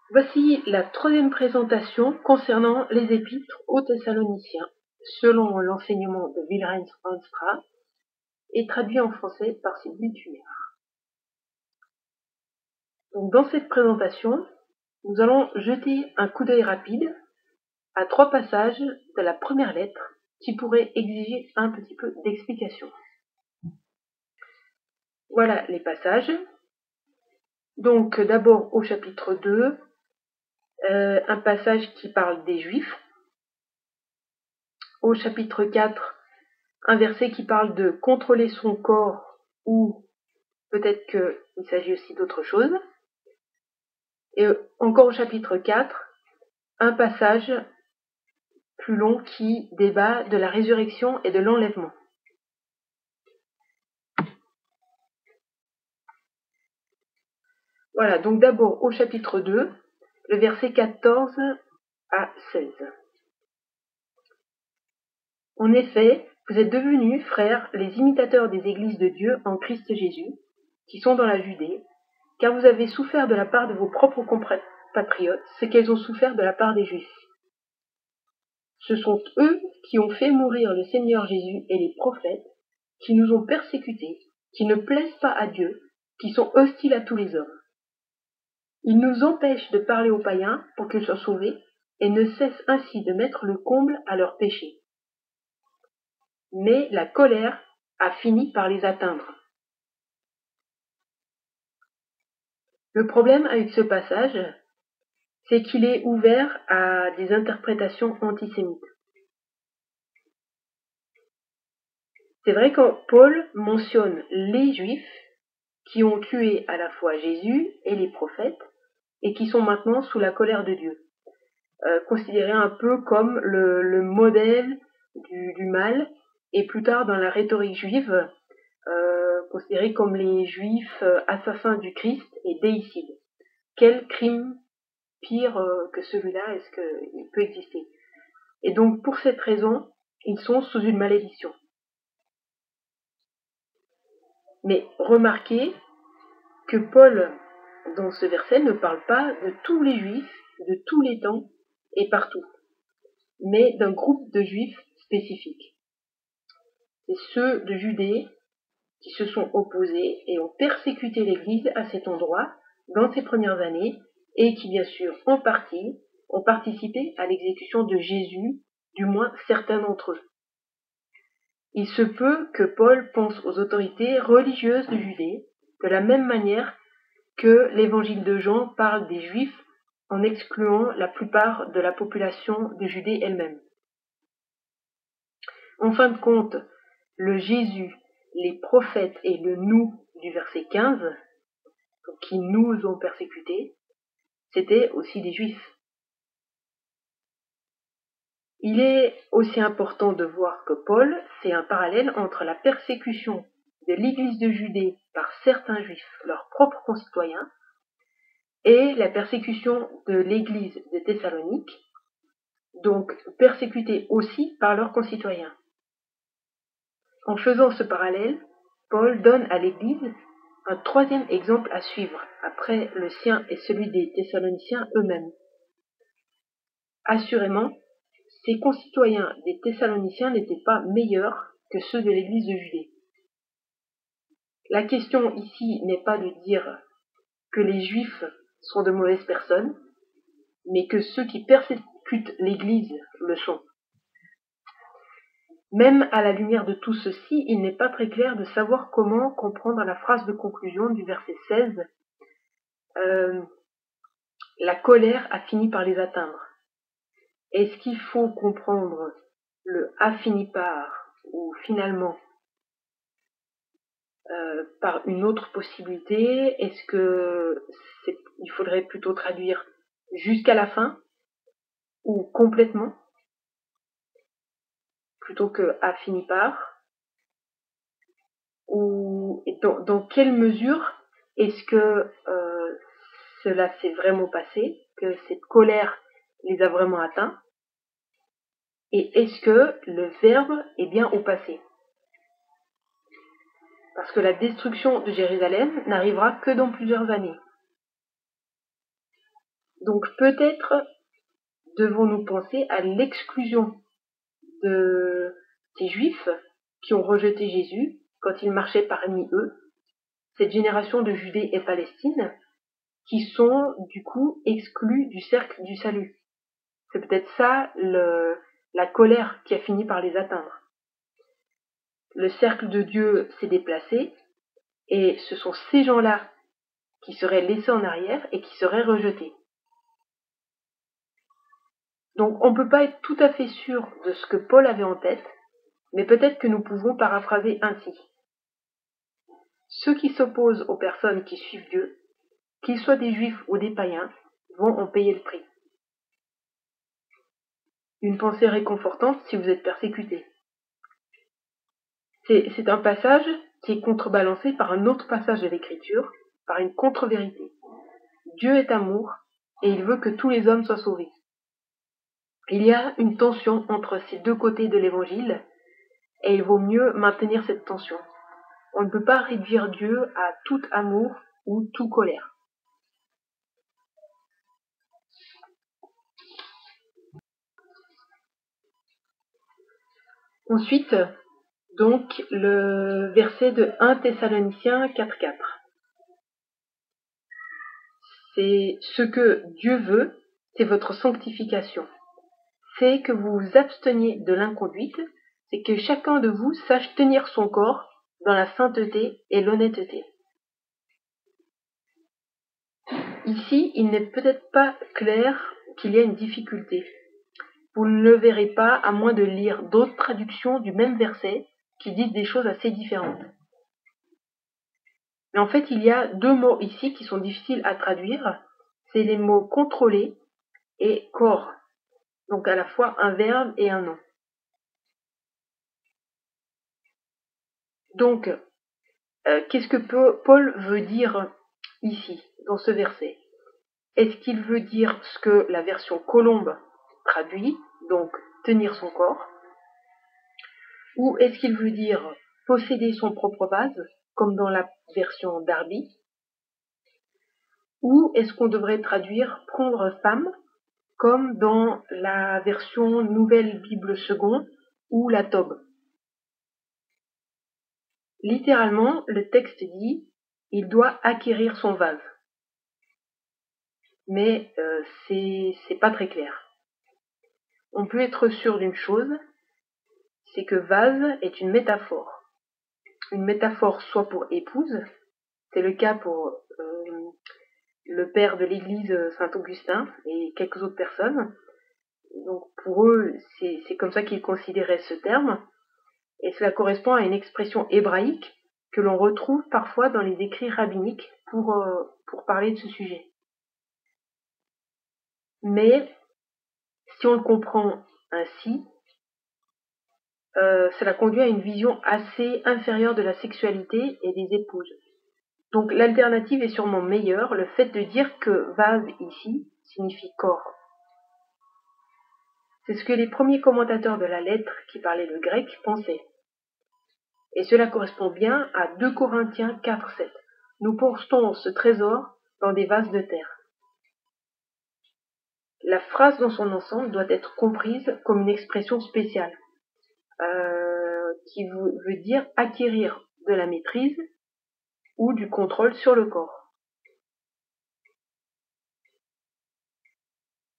Voici la troisième présentation concernant les épîtres aux Thessaloniciens, selon l'enseignement de Wilhelm Hanstra, et traduit en français par Sylvie Thumer. Donc, dans cette présentation, nous allons jeter un coup d'œil rapide à 3 passages de la première lettre qui pourraient exiger un petit peu d'explication. Voilà les passages. Donc d'abord au chapitre 2, un passage qui parle des Juifs. Au chapitre 4, un verset qui parle de contrôler son corps, ou peut-être qu'il s'agit aussi d'autre chose. Et encore au chapitre 4, un passage plus long qui débat de la résurrection et de l'enlèvement. Voilà, donc d'abord au chapitre 2, le verset 14 à 16. En effet, vous êtes devenus, frères, les imitateurs des églises de Dieu en Christ Jésus, qui sont dans la Judée, car vous avez souffert de la part de vos propres compatriotes ce qu'elles ont souffert de la part des Juifs. Ce sont eux qui ont fait mourir le Seigneur Jésus et les prophètes, qui nous ont persécutés, qui ne plaisent pas à Dieu, qui sont hostiles à tous les hommes. Ils nous empêchent de parler aux païens pour qu'ils soient sauvés, et ne cessent ainsi de mettre le comble à leurs péchés. Mais la colère a fini par les atteindre. Le problème avec ce passage, c'est qu'il est ouvert à des interprétations antisémites. C'est vrai que Paul mentionne les Juifs qui ont tué à la fois Jésus et les prophètes et qui sont maintenant sous la colère de Dieu, considérés un peu comme le modèle du mal, et plus tard dans la rhétorique juive, considérés comme les Juifs assassins du Christ et déicides. Quel crime pire que celui-là est-ce qu'il peut exister? Et donc pour cette raison, ils sont sous une malédiction. Mais remarquez que Paul, dans ce verset, ne parle pas de tous les Juifs, de tous les temps et partout, mais d'un groupe de Juifs spécifiques. C'est ceux de Judée qui se sont opposés et ont persécuté l'Église à cet endroit dans ces premières années, et qui, bien sûr, en partie, ont participé à l'exécution de Jésus, du moins certains d'entre eux. Il se peut que Paul pense aux autorités religieuses de Judée, de la même manière que l'évangile de Jean parle des Juifs en excluant la plupart de la population de Judée elle-même. En fin de compte, le Jésus, les prophètes et le nous du verset 15, qui nous ont persécutés, c'était aussi des Juifs. Il est aussi important de voir que Paul fait un parallèle entre la persécution de l'Église de Judée par certains Juifs, leurs propres concitoyens, et la persécution de l'Église de Thessalonique, donc persécutée aussi par leurs concitoyens. En faisant ce parallèle, Paul donne à l'Église un troisième exemple à suivre, après le sien et celui des Thessaloniciens eux-mêmes. Assurément, ses concitoyens des Thessaloniciens n'étaient pas meilleurs que ceux de l'Église de Judée. La question ici n'est pas de dire que les Juifs sont de mauvaises personnes, mais que ceux qui persécutent l'Église le sont. Même à la lumière de tout ceci, il n'est pas très clair de savoir comment comprendre la phrase de conclusion du verset 16. La colère a fini par les atteindre. Est-ce qu'il faut comprendre le a fini par, ou finalement par une autre possibilité? Est-ce que il faudrait plutôt traduire jusqu'à la fin ou complètement plutôt que a fini par? Ou dans quelle mesure est-ce que cela s'est vraiment passé, que cette colère les a vraiment atteints? Et est-ce que le verbe est bien au passé? Parce que la destruction de Jérusalem n'arrivera que dans plusieurs années. Donc peut-être devons-nous penser à l'exclusion de ces Juifs qui ont rejeté Jésus quand il marchait parmi eux, cette génération de Judée et Palestine, qui sont du coup exclus du cercle du salut. C'est peut-être ça la colère qui a fini par les atteindre. Le cercle de Dieu s'est déplacé et ce sont ces gens-là qui seraient laissés en arrière et qui seraient rejetés. Donc on ne peut pas être tout à fait sûr de ce que Paul avait en tête, mais peut-être que nous pouvons paraphraser ainsi. Ceux qui s'opposent aux personnes qui suivent Dieu, qu'ils soient des juifs ou des païens, vont en payer le prix. Une pensée réconfortante si vous êtes persécutés. C'est un passage qui est contrebalancé par un autre passage de l'Écriture, par une contre-vérité. Dieu est amour et il veut que tous les hommes soient sauvés. Il y a une tension entre ces deux côtés de l'Évangile et il vaut mieux maintenir cette tension. On ne peut pas réduire Dieu à tout amour ou tout colère. Ensuite, donc, le verset de 1 Thessaloniciens 4.4. C'est ce que Dieu veut, c'est votre sanctification. C'est que vous vous absteniez de l'inconduite, c'est que chacun de vous sache tenir son corps dans la sainteté et l'honnêteté. Ici, il n'est peut-être pas clair qu'il y a une difficulté. Vous ne le verrez pas à moins de lire d'autres traductions du même verset qui disent des choses assez différentes. Mais en fait, il y a deux mots ici qui sont difficiles à traduire. C'est les mots contrôler et corps. Donc à la fois un verbe et un nom. Donc, qu'est-ce que Paul veut dire ici, dans ce verset? Est-ce qu'il veut dire ce que la version Colombe traduit, donc tenir son corps? Ou est-ce qu'il veut dire posséder son propre vase, comme dans la version Darby? Ou est-ce qu'on devrait traduire prendre femme, comme dans la version Nouvelle Bible Second ou la Tobe? Littéralement, le texte dit « il doit acquérir son vase ». Mais c'est pas très clair. On peut être sûr d'une chose, c'est que vase est une métaphore. Une métaphore soit pour épouse, c'est le cas pour le père de l'église Saint-Augustin et quelques autres personnes. Donc pour eux, c'est comme ça qu'ils considéraient ce terme. Et cela correspond à une expression hébraïque que l'on retrouve parfois dans les écrits rabbiniques pour parler de ce sujet. Mais si on le comprend ainsi, cela conduit à une vision assez inférieure de la sexualité et des épouses. Donc l'alternative est sûrement meilleure, le fait de dire que vase ici signifie corps. C'est ce que les premiers commentateurs de la lettre qui parlaient le grec pensaient. Et cela correspond bien à 2 Corinthiens 4.7. Nous portons ce trésor dans des vases de terre. La phrase dans son ensemble doit être comprise comme une expression spéciale, qui veut dire acquérir de la maîtrise ou du contrôle sur le corps.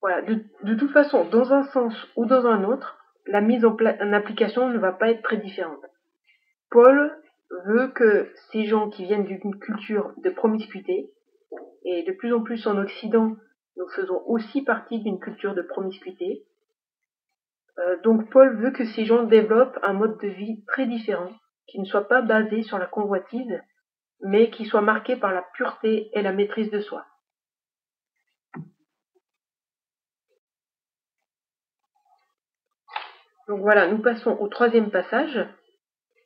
Voilà, de toute façon, dans un sens ou dans un autre, la mise en application ne va pas être très différente. Paul veut que ces gens qui viennent d'une culture de promiscuité, et de plus en plus en Occident, nous faisons aussi partie d'une culture de promiscuité, donc Paul veut que ces gens développent un mode de vie très différent, qui ne soit pas basé sur la convoitise, mais qui soit marqué par la pureté et la maîtrise de soi. Donc voilà, nous passons au 3e passage,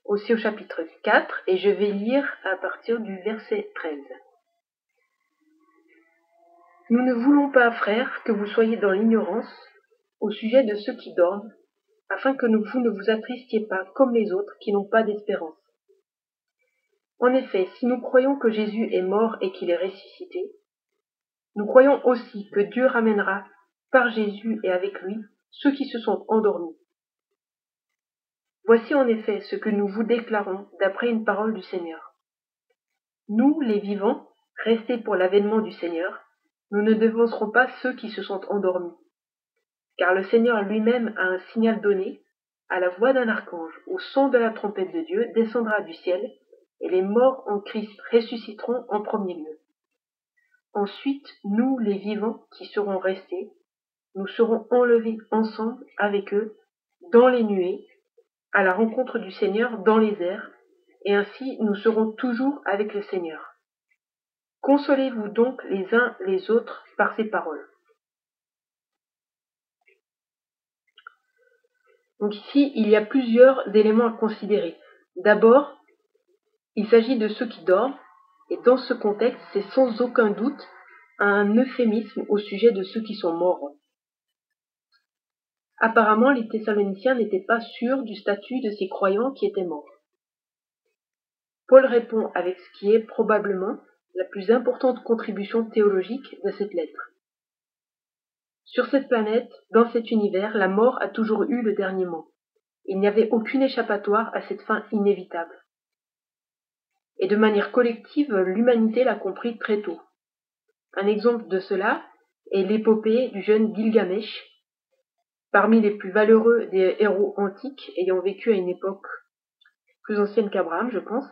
aussi au chapitre 4, et je vais lire à partir du verset 13. Nous ne voulons pas, frères, que vous soyez dans l'ignorance au sujet de ceux qui dorment, afin que vous ne vous attristiez pas comme les autres qui n'ont pas d'espérance. En effet, si nous croyons que Jésus est mort et qu'il est ressuscité, Nous croyons aussi que Dieu ramènera par Jésus et avec lui ceux qui se sont endormis. Voici en effet ce que nous vous déclarons d'après une parole du Seigneur. Nous, les vivants, restés pour l'avènement du Seigneur, nous ne devancerons pas ceux qui se sont endormis. Car le Seigneur lui-même a un signal donné, à la voix d'un archange, au son de la trompette de Dieu, descendra du ciel, et les morts en Christ ressusciteront en premier lieu. Ensuite, nous, les vivants qui serons restés, nous serons enlevés ensemble avec eux dans les nuées, à la rencontre du Seigneur dans les airs, et ainsi nous serons toujours avec le Seigneur. Consolez-vous donc les uns les autres par ces paroles. Donc ici, il y a plusieurs éléments à considérer. D'abord, il s'agit de ceux qui dorment, et dans ce contexte, c'est sans aucun doute un euphémisme au sujet de ceux qui sont morts. Apparemment, les Thessaloniciens n'étaient pas sûrs du statut de ces croyants qui étaient morts. Paul répond avec ce qui est probablement la plus importante contribution théologique de cette lettre. Sur cette planète, dans cet univers, la mort a toujours eu le dernier mot. Il n'y avait aucune échappatoire à cette fin inévitable. Et de manière collective, l'humanité l'a compris très tôt. Un exemple de cela est l'épopée du jeune Gilgamesh, parmi les plus valeureux des héros antiques ayant vécu à une époque plus ancienne qu'Abraham, je pense,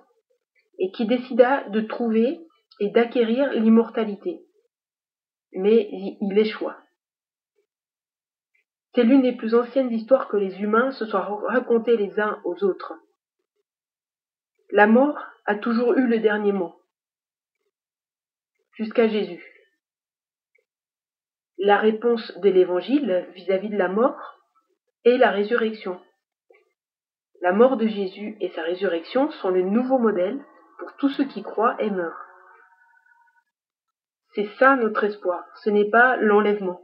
et qui décida de trouver et d'acquérir l'immortalité. Mais il échoua. C'est l'une des plus anciennes histoires que les humains se soient racontées les uns aux autres. La mort a toujours eu le dernier mot, jusqu'à Jésus. La réponse de l'Évangile vis-à-vis de la mort est la résurrection. La mort de Jésus et sa résurrection sont le nouveau modèle pour tous ceux qui croient et meurent. C'est ça notre espoir, ce n'est pas l'enlèvement.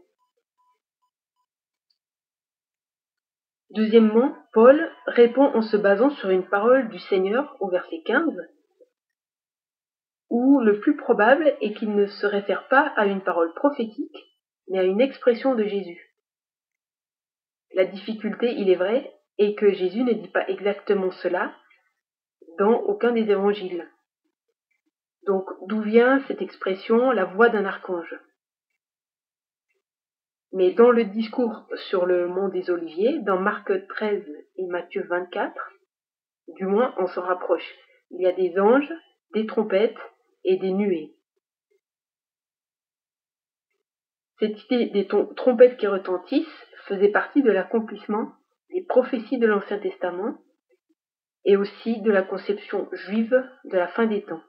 Deuxièmement, Paul répond en se basant sur une parole du Seigneur au verset 15, où le plus probable est qu'il ne se réfère pas à une parole prophétique, mais à une expression de Jésus. La difficulté, il est vrai, est que Jésus ne dit pas exactement cela dans aucun des évangiles. Donc, d'où vient cette expression, la voix d'un archange? Mais dans le discours sur le mont des Oliviers, dans Marc 13 et Matthieu 24, du moins on s'en rapproche. Il y a des anges, des trompettes et des nuées. Cette idée des trompettes qui retentissent faisait partie de l'accomplissement des prophéties de l'Ancien Testament et aussi de la conception juive de la fin des temps.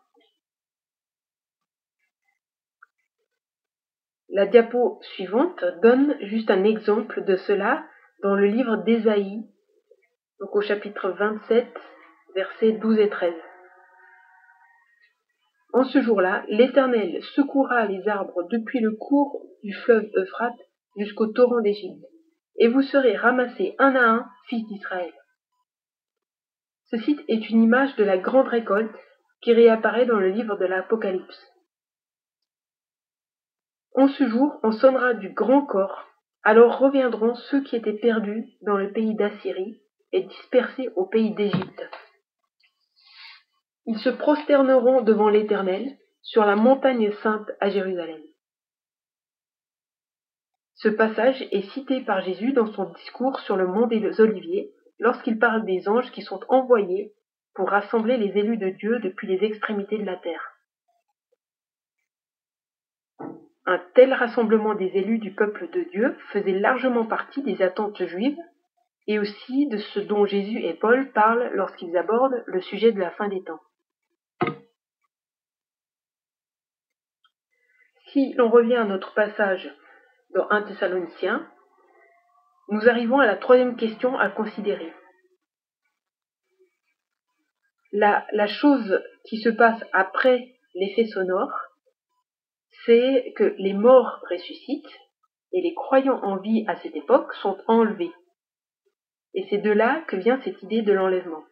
La diapo suivante donne juste un exemple de cela dans le livre d'Ésaïe, donc au chapitre 27, versets 12 et 13. En ce jour-là, l'Éternel secouera les arbres depuis le cours du fleuve Euphrate jusqu'au torrent d'Égypte, et vous serez ramassés un à un, fils d'Israël. Ce site est une image de la grande récolte qui réapparaît dans le livre de l'Apocalypse. En ce jour, on sonnera du grand corps, alors reviendront ceux qui étaient perdus dans le pays d'Assyrie et dispersés au pays d'Égypte. Ils se prosterneront devant l'Éternel sur la montagne sainte à Jérusalem. Ce passage est cité par Jésus dans son discours sur le mont des Oliviers, lorsqu'il parle des anges qui sont envoyés pour rassembler les élus de Dieu depuis les extrémités de la terre. Un tel rassemblement des élus du peuple de Dieu faisait largement partie des attentes juives et aussi de ce dont Jésus et Paul parlent lorsqu'ils abordent le sujet de la fin des temps. Si l'on revient à notre passage dans 1 Thessaloniciens, nous arrivons à la troisième question à considérer. La chose qui se passe après l'effet sonore, c'est que les morts ressuscitent et les croyants en vie à cette époque sont enlevés. Et c'est de là que vient cette idée de l'enlèvement.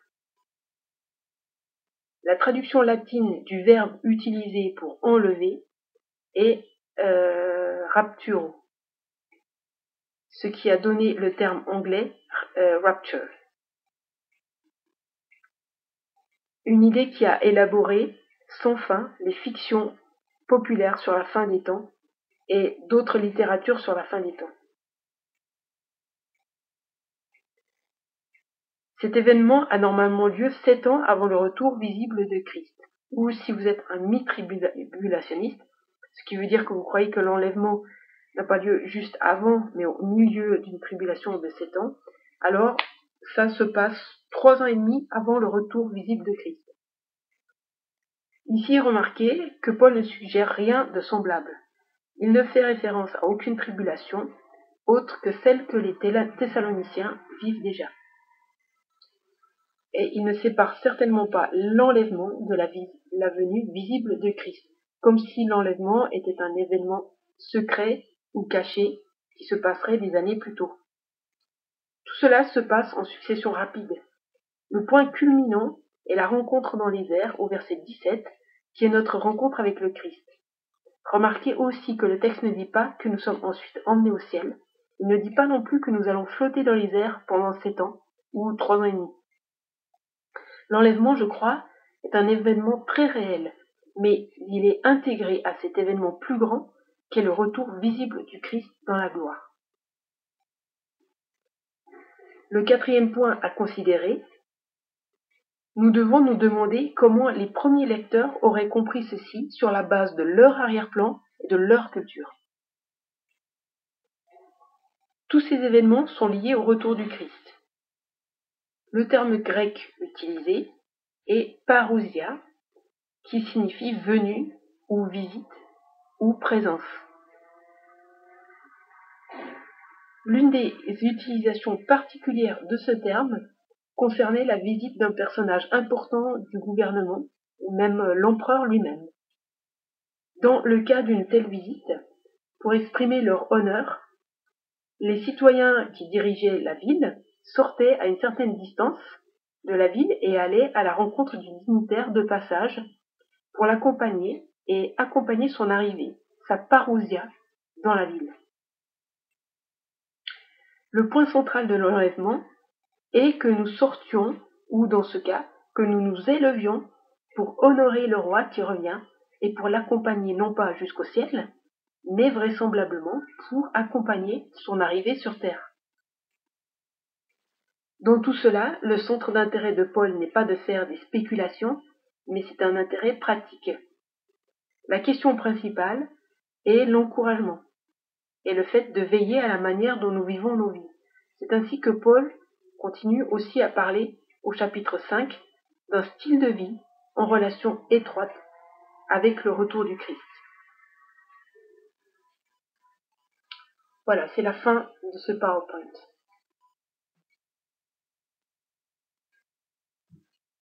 La traduction latine du verbe utilisé pour enlever est rapturo, ce qui a donné le terme anglais rapture. Une idée qui a élaboré sans fin les fictions populaires sur la fin des temps et d'autres littératures sur la fin des temps. Cet événement a normalement lieu 7 ans avant le retour visible de Christ. Ou si vous êtes un mi-tribulationniste, ce qui veut dire que vous croyez que l'enlèvement n'a pas lieu juste avant, mais au milieu d'une tribulation de 7 ans, alors ça se passe 3 ans et demi avant le retour visible de Christ. Ici, remarquez que Paul ne suggère rien de semblable. Il ne fait référence à aucune tribulation autre que celle que les Thessaloniciens vivent déjà. Et il ne sépare certainement pas l'enlèvement de la venue visible de Christ, comme si l'enlèvement était un événement secret ou caché qui se passerait des années plus tôt. Tout cela se passe en succession rapide. Le point culminant est la rencontre dans les airs au verset 17, qui est notre rencontre avec le Christ. Remarquez aussi que le texte ne dit pas que nous sommes ensuite emmenés au ciel. Il ne dit pas non plus que nous allons flotter dans les airs pendant 7 ans ou 3 ans et demi. L'enlèvement, je crois, est un événement très réel, mais il est intégré à cet événement plus grand qu'est le retour visible du Christ dans la gloire. Le quatrième point à considérer, nous devons nous demander comment les premiers lecteurs auraient compris ceci sur la base de leur arrière-plan et de leur culture. Tous ces événements sont liés au retour du Christ. Le terme grec utilisé est parousia, qui signifie venue ou visite ou présence. L'une des utilisations particulières de ce terme concernait la visite d'un personnage important du gouvernement, ou même l'empereur lui-même. Dans le cas d'une telle visite, pour exprimer leur honneur, les citoyens qui dirigeaient la ville sortaient à une certaine distance de la ville et allaient à la rencontre du dignitaire de passage pour l'accompagner et accompagner son arrivée, sa parousia, dans la ville. Le point central de l'enlèvement est que nous sortions, ou dans ce cas, que nous nous élevions pour honorer le roi qui revient et pour l'accompagner non pas jusqu'au ciel, mais vraisemblablement pour accompagner son arrivée sur terre. Dans tout cela, le centre d'intérêt de Paul n'est pas de faire des spéculations, mais c'est un intérêt pratique. La question principale est l'encouragement et le fait de veiller à la manière dont nous vivons nos vies. C'est ainsi que Paul continue aussi à parler au chapitre 5 d'un style de vie en relation étroite avec le retour du Christ. Voilà, c'est la fin de ce PowerPoint.